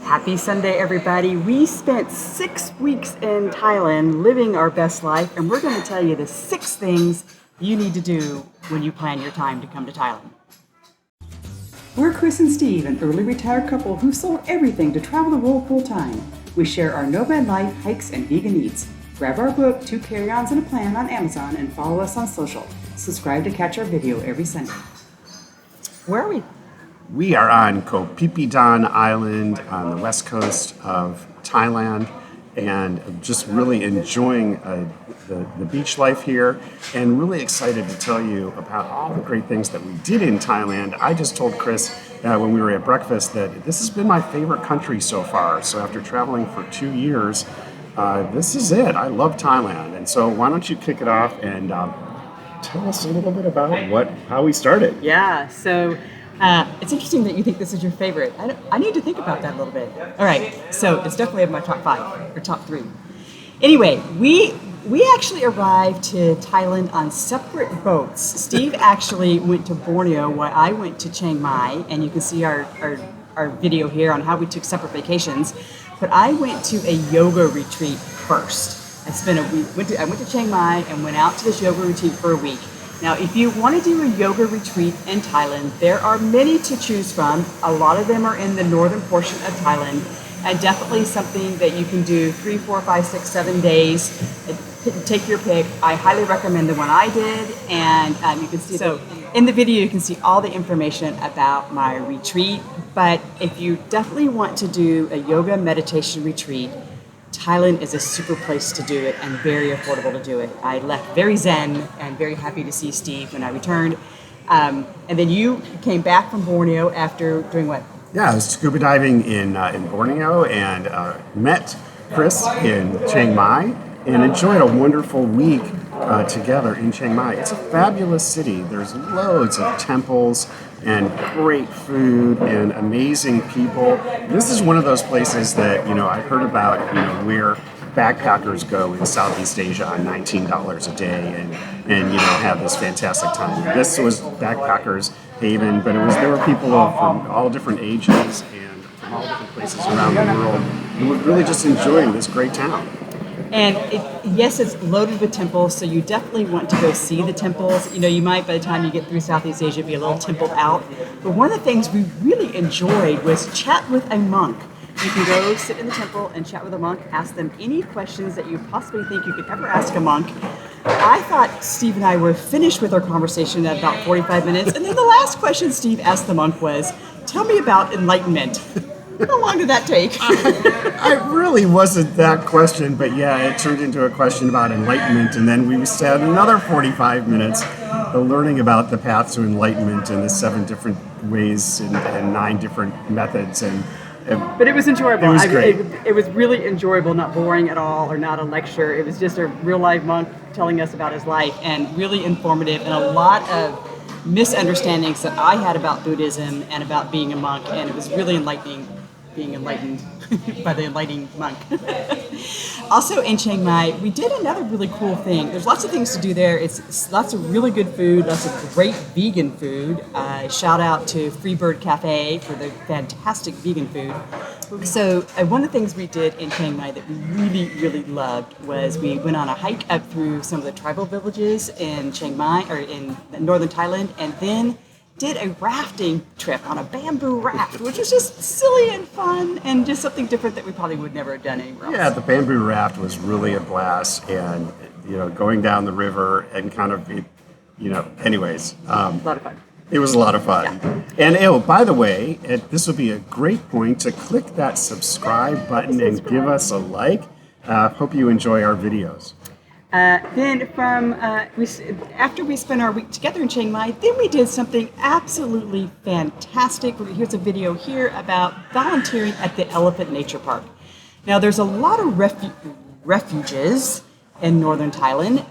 Happy Sunday, everybody. We spent 6 weeks in Thailand living our best life, and we're going to tell you the 6 things you need to do when you plan your time to come to Thailand. We're Chris and Steve, an early retired couple who sold everything to travel the world full time. We share our nomad life, hikes, and vegan eats. Grab our book, 2 Carry-Ons and a Plan on Amazon, and follow us on social. Subscribe to catch our video every Sunday. Where are we? We are on Koh Phi Phi Island on the west coast of Thailand, and just really enjoying the beach life here, and really excited to tell you about all the great things that we did in Thailand. I just told Chris when we were at breakfast that this has been my favorite country so far. So after traveling for 2 years, this is it. I love Thailand. And so why don't you kick it off and tell us a little bit about how we started. Yeah, so it's interesting that you think this is your favorite. I need to think about that a little bit. All right, so it's definitely in my top 5 or top 3. Anyway, we actually arrived to Thailand on separate boats. Steve actually went to Borneo while I went to Chiang Mai, and you can see our video here on how we took separate vacations. But I went to a yoga retreat first. I went to Chiang Mai and went out to this yoga retreat for a week. Now, if you want to do a yoga retreat in Thailand, there are many to choose from. A lot of them are in the northern portion of Thailand, and definitely something that you can do 3, 4, 5, 6, 7 days. Take your pick. I highly recommend the one I did, and you can see. So in the video, you can see all the information about my retreat. But if you definitely want to do a yoga meditation retreat, Thailand is a super place to do it and very affordable to do it. I left very zen and very happy to see Steve when I returned. And then you came back from Borneo after doing what? Yeah, I was scuba diving in Borneo and met Chris in Chiang Mai and enjoyed a wonderful week together in Chiang Mai. It's a fabulous city. There's loads of temples and great food and amazing people. This is one of those places that, I heard about, where backpackers go in Southeast Asia on $19 a day and have this fantastic time. This was backpackers haven, but there were people from all different ages and from all different places around the world who were really just enjoying this great town. And yes, it's loaded with temples, so you definitely want to go see the temples. You might, by the time you get through Southeast Asia, be a little templed out. But one of the things we really enjoyed was chat with a monk. You can go sit in the temple and chat with a monk, ask them any questions that you possibly think you could ever ask a monk. I thought Steve and I were finished with our conversation at about 45 minutes, and then the last question Steve asked the monk was, "Tell me about enlightenment." How long did that take? It really wasn't that question, but yeah, it turned into a question about enlightenment, and then we sat another 45 minutes learning about the path to enlightenment and the 7 different ways and 9 different methods. But it was enjoyable. It was great. It was really enjoyable, not boring at all, or not a lecture. It was just a real life monk telling us about his life, and really informative, and a lot of misunderstandings that I had about Buddhism and about being a monk, and it was really enlightening. Being enlightened by the enlightening monk. Also in Chiang Mai, we did another really cool thing. There's lots of things to do there. It's lots of really good food, lots of great vegan food. Shout out to Freebird Cafe for the fantastic vegan food. So one of the things we did in Chiang Mai that we really, really loved was we went on a hike up through some of the tribal villages in Chiang Mai, or in northern Thailand, and then did a rafting trip on a bamboo raft, which was just silly and fun and just something different that we probably would never have done anywhere else. Yeah, the bamboo raft was really a blast, and going down the river and kind of, anyways. A lot of fun. It was a lot of fun. Yeah. And by the way, this would be a great point to click that subscribe button and give us a like. Hope you enjoy our videos. Then after we spent our week together in Chiang Mai, then we did something absolutely fantastic. Here's a video here about volunteering at the Elephant Nature Park. Now, there's a lot of refuges in northern Thailand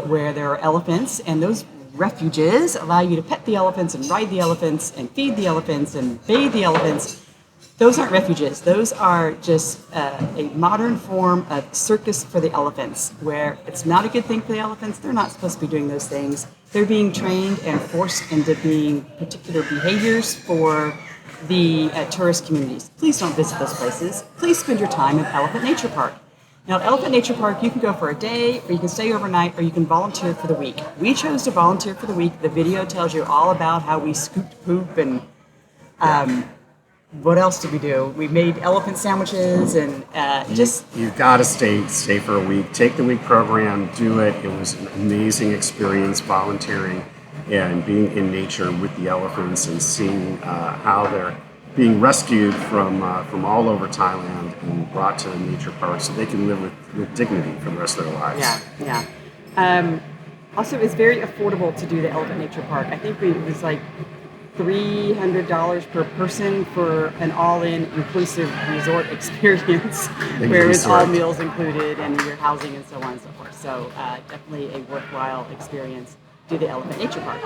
where there are elephants, and those refuges allow you to pet the elephants and ride the elephants and feed the elephants and bathe the elephants. Those aren't refuges. Those are just a modern form of circus for the elephants, where it's not a good thing for the elephants. They're not supposed to be doing those things. They're being trained and forced into being particular behaviors for the tourist communities. Please don't visit those places. Please spend your time at Elephant Nature Park. Now, at Elephant Nature Park, you can go for a day, or you can stay overnight, or you can volunteer for the week. We chose to volunteer for the week. The video tells you all about how we scooped poop and what else did we do? We made elephant sandwiches and You've got to stay for a week. Take the week program, do it. It was an amazing experience volunteering and being in nature with the elephants and seeing how they're being rescued from all over Thailand and brought to the nature park so they can live with dignity for the rest of their lives. Yeah. Also, it's very affordable to do the Elephant Nature Park. I think it was like $300 per person for an all-in inclusive resort experience where it's all meals included and your housing and so on and so forth. So definitely a worthwhile experience to the Elephant Nature Park.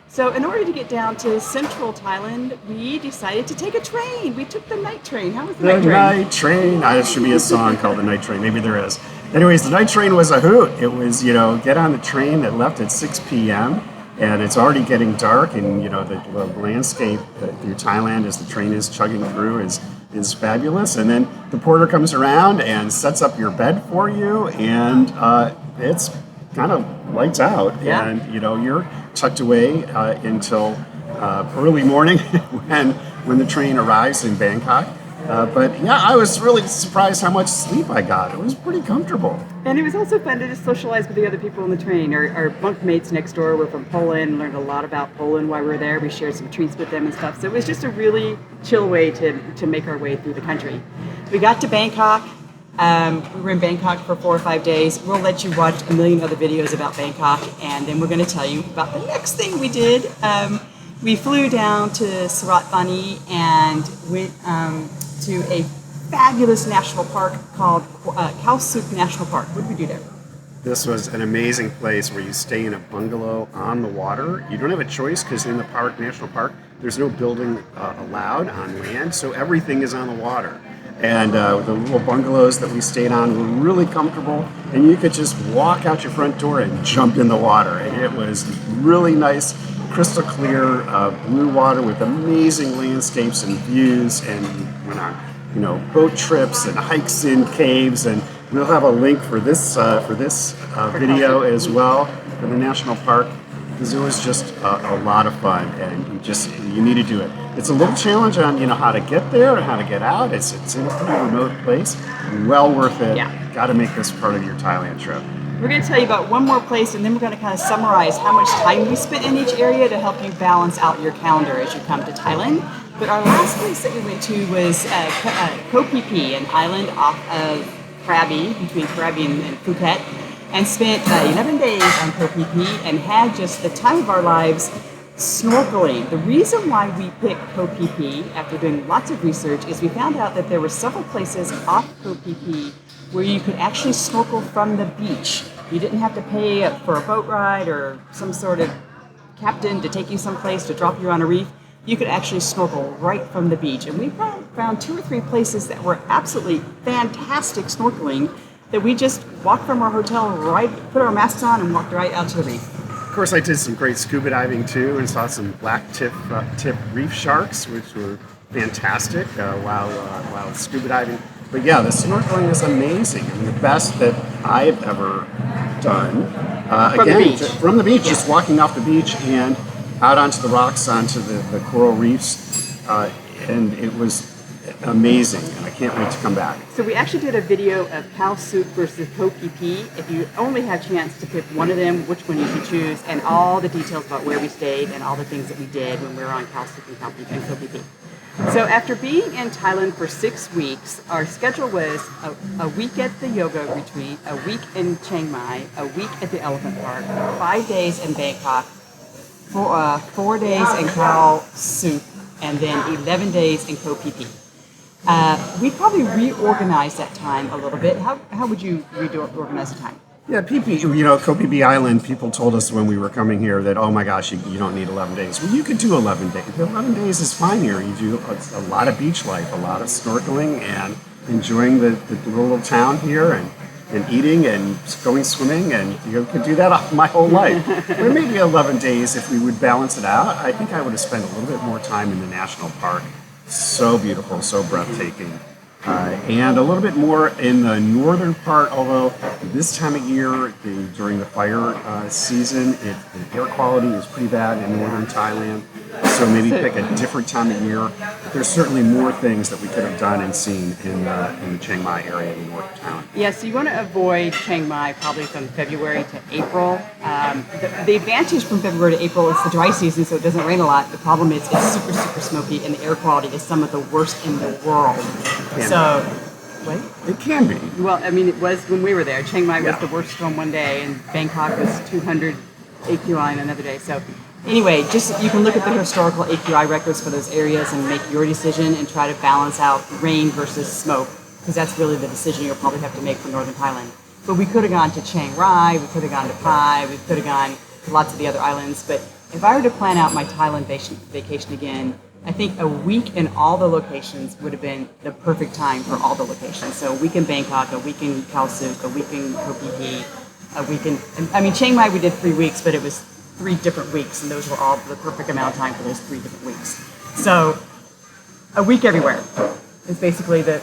So in order to get down to central Thailand, we decided to take a train. We took the night train. How was the night train? The night train. There should be a song called The Night Train. Maybe there is. Anyways, the night train was a hoot. It was, get on the train that left at 6 p.m. and it's already getting dark, and the landscape through Thailand as the train is chugging through is fabulous. And then the porter comes around and sets up your bed for you, and it's kind of lights out. Yeah. And you're tucked away until early morning when the train arrives in Bangkok. But yeah, I was really surprised how much sleep I got. It was pretty comfortable. And it was also fun to just socialize with the other people on the train. Our bunkmates next door were from Poland, learned a lot about Poland while we were there. We shared some treats with them and stuff. So it was just a really chill way to make our way through the country. We got to Bangkok. We were in Bangkok for 4 or 5 days. We'll let you watch a million other videos about Bangkok, and then we're going to tell you about the next thing we did. We flew down to Surat Thani and went to a fabulous national park called Khao Sok National Park. What did we do there? This was an amazing place where you stay in a bungalow on the water. You don't have a choice because in the national park, there's no building allowed on land, so everything is on the water. And the little bungalows that we stayed on were really comfortable, and you could just walk out your front door and jump in the water. And it was really nice, crystal clear blue water with amazing landscapes and views, and went on boat trips and hikes in caves. And we'll have a link for this video as well for the national park, because it was just a lot of fun, and you need to do it. It's a little challenge on how to get there and how to get out. It's in a pretty remote place. Well worth it. Yeah. Got to make this part of your Thailand trip. We're going to tell you about one more place, and then we're going to kind of summarize how much time we spent in each area to help you balance out your calendar as you come to Thailand. But our last place that we went to was Koh Phi Phi, an island off of Krabi, between Krabi and Phuket, and spent 11 days on Koh Phi Phi and had just the time of our lives snorkeling. The reason why we picked Koh Phi Phi, after doing lots of research, is we found out that there were several places off Koh Phi Phi where you could actually snorkel from the beach. You didn't have to pay for a boat ride or some sort of captain to take you someplace to drop you on a reef. You could actually snorkel right from the beach. And we found 2 or 3 places that were absolutely fantastic snorkeling that we just walked from our hotel, put our masks on, and walked right out to the reef. Of course, I did some great scuba diving too, and saw some black tip reef sharks, which were fantastic while scuba diving. But yeah, the snorkeling is amazing. I mean, the best that I've ever done. From the beach, Yeah. just walking off the beach and out onto the rocks, onto the coral reefs, and it was amazing, and I can't wait to come back. So we actually did a video of Khao Sok versus Koh Phi Phi. If you only had a chance to pick one of them, which one you should choose, and all the details about where we stayed and all the things that we did when we were on Khao Sok and Koh Phi Phi. So after being in Thailand for 6 weeks, our schedule was a week at the yoga retreat, a week in Chiang Mai, a week at the elephant park, 5 days in Bangkok, 4 days in Khao Sok, and then 11 days in Koh Phi Phi. We probably reorganized that time a little bit. How would you reorganize the time? Yeah, Koh Phi Phi Island, people told us when we were coming here that, oh my gosh, you don't need 11 days. Well, you could do 11 days. 11 days is fine here. You do a lot of beach life, a lot of snorkeling, and enjoying the little town here, and eating and going swimming, and you could do that my whole life. But maybe 11 days if we would balance it out. I think I would have spent a little bit more time in the national park So beautiful, so breathtaking. And a little bit more in the northern part, although this time of year, during the fire season, the air quality is pretty bad in northern Thailand. So maybe pick a different time of year. There's certainly more things that we could have done and seen in the Chiang Mai area in the north of Thailand. Yeah, so you want to avoid Chiang Mai probably from February to April. The advantage from February to April is the dry season, so it doesn't rain a lot. The problem is it's super, super smoky, and the air quality is some of the worst in the world. So, what? It can be. Well, I mean, it was when we were there. Chiang Mai was Yeah. the worst on one day, and Bangkok was 200 AQI on another day. So, anyway, just you can look at the historical AQI records for those areas and make your decision and try to balance out rain versus smoke, because that's really the decision you'll probably have to make for northern Thailand. But we could have gone to Chiang Rai, we could have gone to Pai, we could have gone to lots of the other islands. But if I were to plan out my Thailand vacation again, I think a week in all the locations would have been the perfect time for all the locations. So a week in Bangkok, a week in Khao Sok, a week in Koh Phi Phi, a week in, I mean, Chiang Mai we did 3 weeks, but it was 3 different weeks, and those were all the perfect amount of time for those 3 different weeks. So a week everywhere is basically the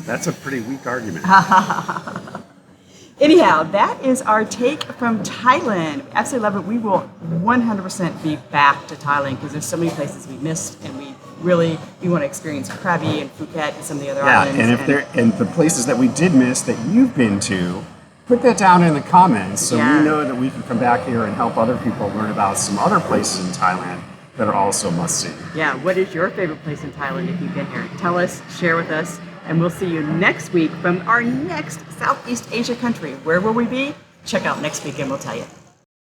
That's a pretty weak argument. Anyhow, that is our take from Thailand. Absolutely love it. We will 100% be back to Thailand because there's so many places we missed, and we want to experience Krabi and Phuket and some of the other islands. And the places that we did miss that you've been to, put that down in the comments so Yeah. we know that we can come back here and help other people learn about some other places in Thailand that are also must see. Yeah, what is your favorite place in Thailand if you've been here? Tell us, share with us, and we'll see you next week from our next Southeast Asia country. Where will we be? Check out next week and we'll tell you.